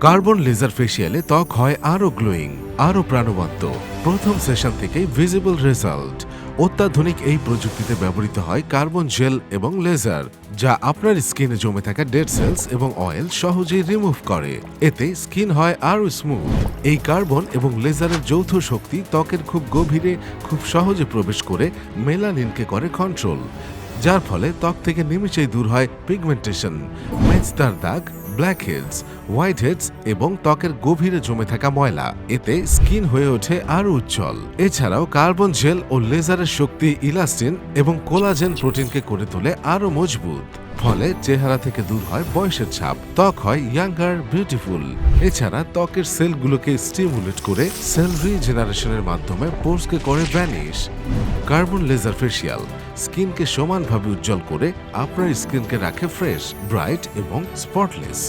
Carbon laser ফেসিয়ালে ত্বক হয় আরও গ্লোয়িং, আরও প্রাণবন্ত। প্রথম সেশন থেকেই ভিজিবল রেজাল্ট। অত্যাধুনিক এই প্রযুক্তিতে ব্যবহৃত হয় কার্বন জেল এবং লেজার, যা আপনার স্কিনে জমে থাকা ডেড সেলস এবং অয়েল সহজেই রিমুভ করে। এতে স্কিন হয় আরও স্মুথ। এই কার্বন এবং লেজারের যৌথ শক্তি ত্বকের খুব গভীরে খুব সহজে প্রবেশ করে মেলানিনকে করে কন্ট্রোল, যার ফলে ত্বক থেকে নিমেষেই দূর হয় পিগমেন্টেশন, মেজদার দাগ, ব্ল্যাক হেডস, হোয়াইট হেডস এবং ত্বকের গভীরে জমে থাকা ময়লা। এতে স্কিন হয়ে ওঠে আরও উজ্জ্বল। এছাড়াও কার্বন জেল ও লেজারের শক্তি ইলাস্টিন এবং কোলাজেন প্রোটিনকে করে তোলে আরও মজবুত। ফলে চেহারা থেকে দূর হয় বয়সের ছাপ, ত্বক হয় ইয়াঙ্গার, বিউটিফুল। এছাড়া ত্বকের সেলগুলোকে স্টিমুলেট করে সেল রিজেনারেশনের মাধ্যমে পোর্সকে করে ভ্যানিশ। কার্বন লেজার ফেসিয়াল স্কিনকে সমানভাবে উজ্জ্বল করে আপনার স্কিনকে রাখে ফ্রেশ, ব্রাইট এবং স্পটলেস।